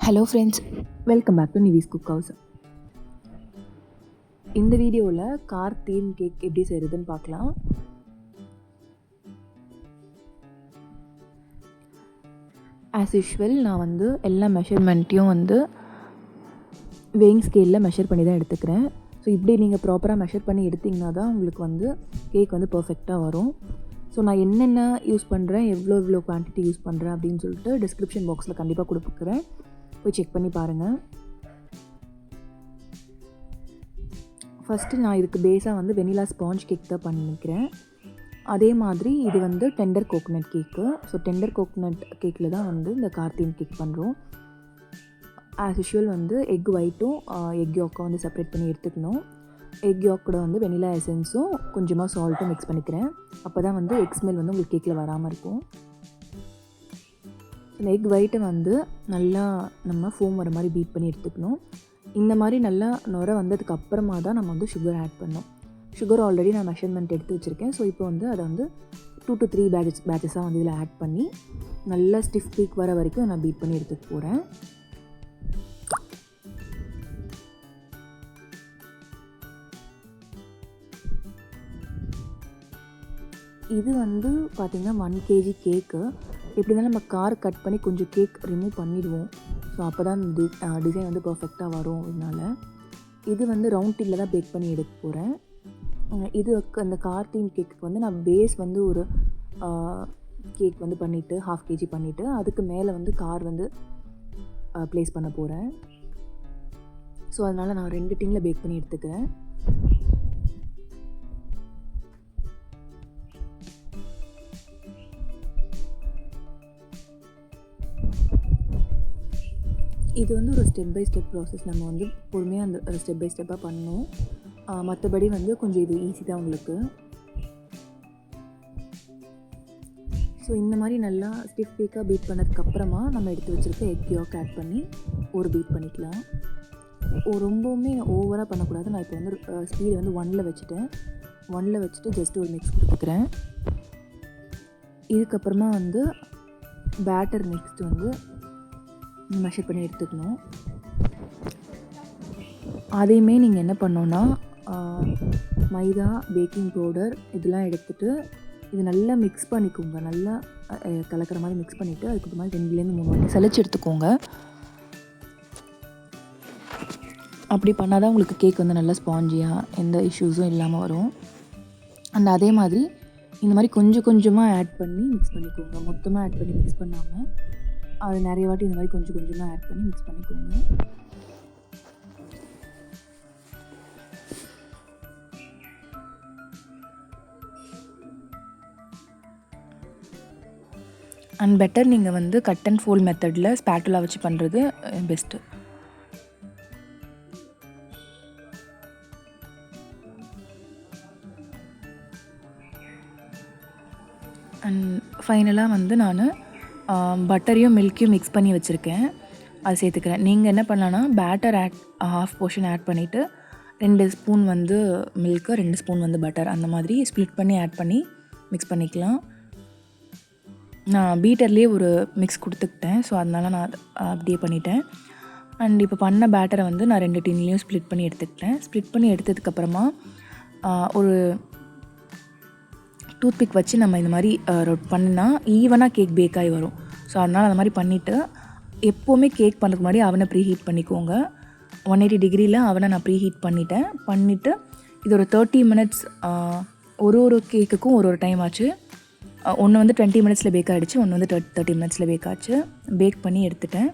Hello friends, welcome back to Nivi's cook house. இந்த வீடியோவில் car theme cake எப்படி செய்கிறதுன்னு பார்க்கலாம். ஆஸ் யூஷுவல் நான் எல்லா மெஷர்மெண்ட்டையும் வெயிங் ஸ்கேலில் மெஷர் பண்ணி தான் எடுத்துக்கிறேன். ஸோ இப்படி நீங்கள் ப்ராப்பராக மெஷர் பண்ணி எடுத்திங்கன்னா தான் உங்களுக்கு கேக் பர்ஃபெக்டாக வரும். ஸோ நான் என்னென்ன யூஸ் பண்ணுறேன், எவ்வளோ குவான்டிட்டி யூஸ் பண்ணுறேன் அப்படின்னு சொல்லிட்டு டிஸ்கிரிப்ஷன் பாக்ஸில் கண்டிப்பாக கொடுக்குறேன், போய் செக் பண்ணி பாருங்கள். ஃபஸ்ட்டு நான் இதுக்கு பேஸாக வெனிலா ஸ்பாஞ்ச் கேக் தான் பண்ணிக்கிறேன். அதே மாதிரி இது tender coconut cake. So tender coconut கேக்கில் தான் இந்த கார் தீம் கேக் பண்ணுறோம். ஆஸ் யூஷுவல் எக் ஒயிட்டும் எக் யாக்கும் செப்பரேட் பண்ணி எடுத்துக்கணும். எக் யாக் கூட வெனிலா எசன்ஸும் கொஞ்சமாக சால்ட்டும் மிக்ஸ் பண்ணிக்கிறேன். அப்போ தான் எக் ஸ்மெல் உங்களுக்கு கேக்கில் வராமல் இருக்கும். இந்த எக் ஒயிட்டை நல்லா நம்ம ஃபோம் வர மாதிரி பீட் பண்ணி எடுத்துக்கணும். இந்த மாதிரி நல்லா நுர வந்ததுக்கு அப்புறமா தான் நம்ம சுகர் ஆட் பண்ணணும். சுகர் ஆல்ரெடி நான் மெஷர்மெண்ட் எடுத்து வச்சுருக்கேன். ஸோ இப்போ அதை 2 to 3 பேட்சஸாக இதில் ஆட் பண்ணி நல்லா ஸ்டிஃப் பீக் வர வரைக்கும் நான் பீட் பண்ணி எடுத்துக்க போகிறேன். இது பார்த்திங்கன்னா 1 kg கேக்கு. எப்படி இருந்தாலும் நம்ம கார் கட் பண்ணி கொஞ்சம் கேக் ரிமூவ் பண்ணிடுவோம். ஸோ அப்போ தான் டிசைன் பர்ஃபெக்டாக வரும். அதனால் இது ரவுண்ட் டில்ல தான் பேக் பண்ணி எடுக்க போகிறேன். இது அந்த கார் தீம் கேக்கு நான் பேஸ் ஒரு கேக் பண்ணிவிட்டு 1/2 kg பண்ணிவிட்டு அதுக்கு மேலே கார் ப்ளேஸ் பண்ண போகிறேன். ஸோ அதனால் நான் 2 டின்னில் பேக் பண்ணி எடுத்துக்கிறேன். இது ஒரு ஸ்டெப் பை ஸ்டெப் ப்ராசஸ். நம்ம பொறுமையாக அந்த ஸ்டெப் பை ஸ்டெப்பாக பண்ணணும். மற்றபடி கொஞ்சம் இது ஈஸி தான் உங்களுக்கு. ஸோ இந்த மாதிரி நல்லா ஸ்டிஃப் பீக்காக பீட் பண்ணதுக்கப்புறமா நம்ம எடுத்து வச்சுருக்க எக் யாக் ஆட் பண்ணி ஒரு பீட் பண்ணிக்கலாம். ரொம்பவுமே ஓவராக பண்ணக்கூடாது. நான் இப்போ ஸ்பீடு 1ல் வச்சுட்டேன். 1ல் வச்சுட்டு ஜஸ்ட் ஒரு மிக்ஸ் கொடுத்துக்கிறேன். இதுக்கப்புறமா பேட்டர் நெக்ஸ்ட் மெஷர் பண்ணி எடுத்துக்கணும். அதையுமே நீங்கள் என்ன பண்ணோன்னா மைதா, பேக்கிங் பவுடர் இதெல்லாம் எடுத்துகிட்டு இது நல்லா மிக்ஸ் பண்ணிக்கோங்க. நல்லா கலக்கிற மாதிரி மிக்ஸ் பண்ணிவிட்டு அதுக்கப்புறமா 2லேருந்து 3 வாட்டி சலிச்சு எடுத்துக்கோங்க. அப்படி பண்ணால் தான் உங்களுக்கு கேக் நல்லா ஸ்பாஞ்சியாக எந்த இஷ்யூஸும் இல்லாமல் வரும். அண்ட் அதே மாதிரி இந்த மாதிரி கொஞ்சம் கொஞ்சமாக ஆட் பண்ணி மிக்ஸ் பண்ணிக்கோங்க. மொத்தமாக ஆட் பண்ணி மிக்ஸ் பண்ணாமல் அது நிறைய வாட்டி இந்த மாதிரி கொஞ்சம் கொஞ்சமாக ஆட் பண்ணி மிக்ஸ் பண்ணிக்கோங்க. அண்ட் பெட்டர் நீங்கள் கட் அண்ட் ஃபோல்ட் மெத்தடில் ஸ்பேட்டுலா வச்சு பண்ணுறது பெஸ்ட்டு. அண்ட் ஃபைனலாக நான் பட்டரையும் மில்க்கையும் மிக்ஸ் பண்ணி வச்சுருக்கேன். அது சேர்த்துக்கிறேன். நீங்கள் என்ன பண்ணலான்னா பேட்டர் ½ போர்ஷன் ஆட் பண்ணிவிட்டு 2 ஸ்பூன் மில்க்கு, 2 ஸ்பூன் பட்டர் அந்த மாதிரி ஸ்ப்ளிட் பண்ணி ஆட் பண்ணி மிக்ஸ் பண்ணிக்கலாம். நான் பீட்டர்லேயே ஒரு மிக்ஸ் கொடுத்துக்கிட்டேன். ஸோ அதனால் நான் அப்படியே பண்ணிட்டேன். அண்ட் இப்போ பண்ண பேட்டரை நான் 2 டின்லேயும் ஸ்ப்ளிட் பண்ணி எடுத்துக்கிட்டேன். ஸ்ப்ளிட் பண்ணி எடுத்ததுக்கப்புறமா ஒரு டூத்பிக் வச்சு நம்ம இந்த மாதிரி ரொட் பண்ணால் ஈவனாக கேக் பேக் ஆகி வரும். ஸோ அதனால் அந்த மாதிரி பண்ணிவிட்டு எப்போவுமே கேக் பண்ணுறதுக்கு முன்னாடி அவனை ப்ரீ ஹீட் பண்ணிக்கோங்க. 180 டிகிரியில் அவனை நான் ப்ரீ ஹீட் பண்ணிவிட்டு இது ஒரு 30 மினிட்ஸ் ஒரு கேக்குக்கும் ஒரு டைம் ஆச்சு. ஒன்று 20 மினிட்ஸில் பேக் ஆகிடுச்சு, ஒன்று 30 மினிட்ஸில் பேக் ஆச்சு. பேக் பண்ணி எடுத்துட்டேன்.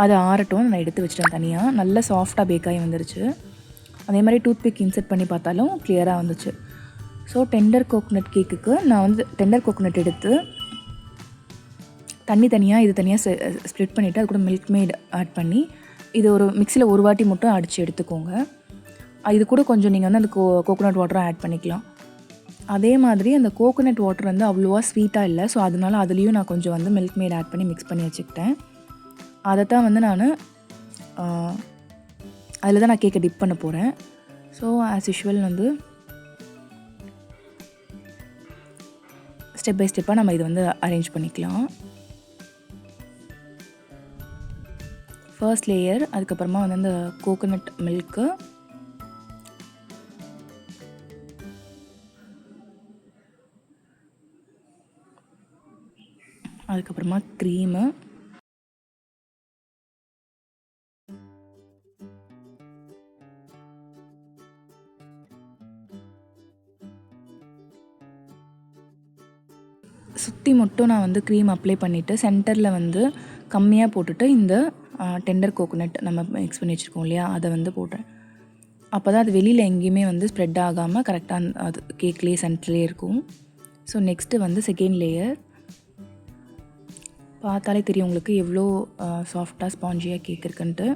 அதை ஆறட்டும் நான் எடுத்து வச்சுட்டேன் தனியாக. நல்லா சாஃப்டாக பேக் ஆகி வந்துருச்சு. அதே மாதிரி டூத்பிக் இன்சர்ட் பண்ணி பார்த்தாலும் கிளியராக வந்துச்சு. ஸோ டெண்டர் கோகோனட் கேக்குக்கு நான் டெண்டர் கோகோனட் எடுத்து தண்ணி தனியாக இது தனியாக ஸ்ப்ளிட் பண்ணிவிட்டு அது கூட மில்க் மேட் ஆட் பண்ணி இது ஒரு மிக்சியில் ஒரு வாட்டி மட்டும் அடித்து எடுத்துக்கோங்க. இது கூட கொஞ்சம் நீங்கள் அந்த கோகோனட் வாட்டரும் ஆட் பண்ணிக்கலாம். அதே மாதிரி அந்த கோகோனட் வாட்டர் அவ்வளோவா ஸ்வீட்டாக இல்லை. ஸோ அதனால அதுலேயும் நான் கொஞ்சம் மில்க் மேட் ஆட் பண்ணி மிக்ஸ் பண்ணி வச்சுக்கிட்டேன். அதை தான் நான் அதில் தான் நான் கேக்கை டிப் பண்ண போகிறேன். So as usual step by ஸ்டெப்பாக நம்ம இதை அரேஞ்ச் பண்ணிக்கலாம். ஃபர்ஸ்ட் லேயர், அதுக்கப்புறமா வந்து அந்த கோகோனட் மில்க்கு, அதுக்கப்புறமா க்ரீமு, சுற்றி மட்டும் நான் வந்து க்ரீம் அப்ளை பண்ணிவிட்டு சென்டரில் வந்து கம்மியாக போட்டுட்டு இந்த டெண்டர் கோகோனட் நம்ம மிக்ஸ் பண்ணி வச்சுருக்கோம் இல்லையா, அதை வந்து போட்டேன். அப்போ தான் அது வெளியில் எங்கேயுமே வந்து ஸ்ப்ரெட் ஆகாமல் கரெக்டாக அது கேக்லேயே சென்டர்லேயே இருக்கும். ஸோ நெக்ஸ்ட்டு வந்து செகண்ட் லேயர். பார்த்தாலே தெரியும் உங்களுக்கு எவ்வளோ சாஃப்டாக ஸ்பாஞ்சியாக கேக் இருக்குன்ட்டு.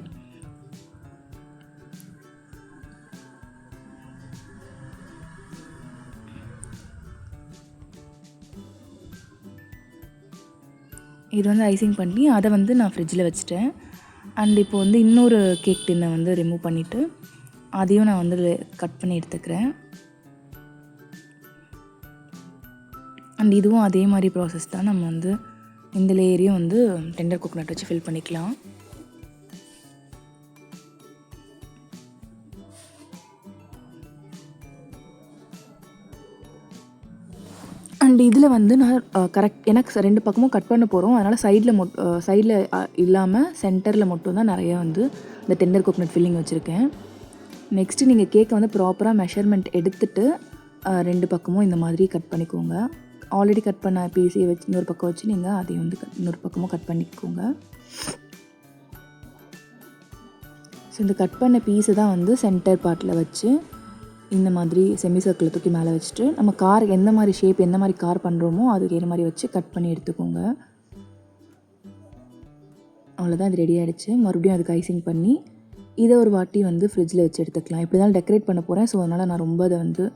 இது வந்து ஐசிங் பண்ணி அதை வந்து நான் ஃப்ரிட்ஜில் வச்சுட்டேன். அண்ட் இப்போ வந்து இன்னொரு கேக் டின்னை வந்து ரிமூவ் பண்ணிவிட்டு அதையும் நான் வந்து கட் பண்ணி எடுத்துக்கிறேன். அண்ட் இதுவும் அதே மாதிரி ப்ராசஸ் தான். நம்ம வந்து இந்த லேயரையும் வந்து டெண்டர் கோகோனட் வச்சு ஃபில் பண்ணிக்கலாம். அண்ட் இதில் வந்து நான் எனக்கு 2 பக்கமும் கட் பண்ண போகிறோம். அதனால் சைடில் இல்லாமல் சென்டரில் மட்டும்தான் நிறையா வந்து இந்த டெண்டர் கோகோனட் ஃபில்லிங் வச்சுருக்கேன். நெக்ஸ்ட்டு நீங்கள் கேக்கை வந்து ப்ராப்பராக மெஷர்மெண்ட் எடுத்துகிட்டு 2 பக்கமும் இந்த மாதிரி கட் பண்ணிக்கோங்க. ஆல்ரெடி கட் பண்ண பீஸையை வச்சு இன்னொரு பக்கம் வச்சு நீங்கள் அதையும் வந்து இன்னொரு பக்கமும் கட் பண்ணிக்கோங்க. ஸோ இந்த கட் பண்ண பீஸை தான் வந்து சென்டர் பார்ட்டில் வச்சு இந்த மாதிரி செமி சர்க்கிள் தூக்கி மேலே வச்சுட்டு நம்ம கார் எந்த மாதிரி ஷேப் எந்த மாதிரி கார் பண்ணுறோமோ அதுக்கு ஏற்ற மாதிரி வச்சு கட் பண்ணி எடுத்துக்கோங்க. அவ்வளோதான், இது ரெடி ஆகிடுச்சு. மறுபடியும் அதுக்கு ஐசிங் பண்ணி இதை ஒரு வாட்டி வந்து ஃப்ரிட்ஜில் வச்சு எடுத்துக்கலாம். இப்படி தான் டெக்கரேட் பண்ண போகிறேன். ஸோ அதனால் நான் ரொம்ப அதை வந்து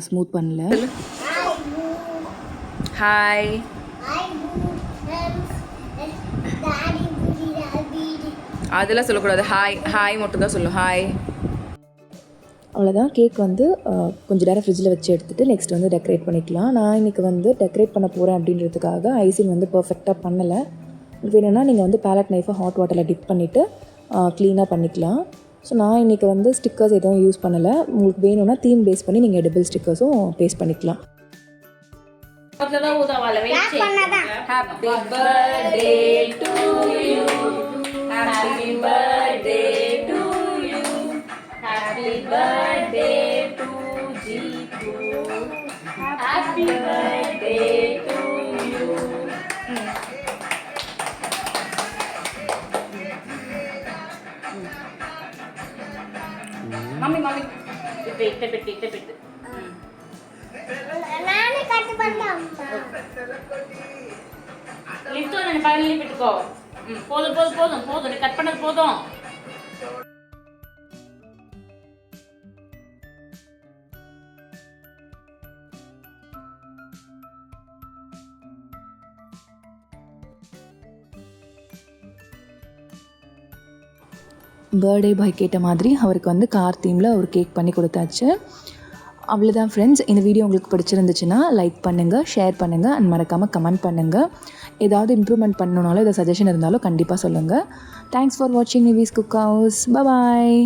ஸ்மூத் பண்ணல. ஹாய், அதெல்லாம் சொல்லக்கூடாது. ஹாய் ஹாய் மட்டும் தான் சொல்லும். ஹாய். அவ்வளோதான். கேக் வந்து கொஞ்சம் நேரம் ஃப்ரிட்ஜில் வச்சு எடுத்துகிட்டு நெக்ஸ்ட் வந்து டெக்கரேட் பண்ணிக்கலாம். நான் இன்றைக்கி வந்து டெக்கரேட் பண்ண போகிறேன் அப்படின்றதுக்காக ஐசிங் வந்து பர்ஃபெக்டாக பண்ணலை. வேணும்னா நீங்கள் வந்து பேலட் நைஃபை ஹாட் வாட்டரில் டிப் பண்ணிவிட்டு க்ளீனாக பண்ணிக்கலாம். ஸோ நான் இன்றைக்கி வந்து ஸ்டிக்கர்ஸ் எதுவும் யூஸ் பண்ணலை. உங்களுக்கு வேணும்னா தீம் பேஸ் பண்ணி நீங்கள் எடிபிள் ஸ்டிக்கர்ஸும் பேஸ்ட் பண்ணிக்கலாம். Happy birthday to you. Happy birthday to you. Happy birthday to Jeetu. Happy birthday to you. Mummy పెట్టు. నానే కట్ பண்ணாம். லிஃப்ட் நான் பைனலி பெట్టుக்கோ. போதும் நீ கட் பண்ணது போதும். பர்த்டே பாய் கேட்ட மாதிரி அவருக்கு வந்து கார் தீமில் ஒரு கேக் பண்ணி கொடுத்தாச்சு. அவ்வளோதான் ஃப்ரெண்ட்ஸ். இந்த வீடியோ உங்களுக்கு பிடிச்சிருந்துச்சுன்னா லைக் பண்ணுங்கள், ஷேர் பண்ணுங்கள் அண்ட் மறக்காமல் கமெண்ட் பண்ணுங்கள். ஏதாவது இம்ப்ரூவ்மெண்ட் பண்ணணுனாலும் ஏதாவது சஜஷன் இருந்தாலும் கண்டிப்பாக சொல்லுங்கள். தேங்க்ஸ் ஃபார் வாட்சிங் நிவிஸ் குக் ஹவுஸ். பாய்.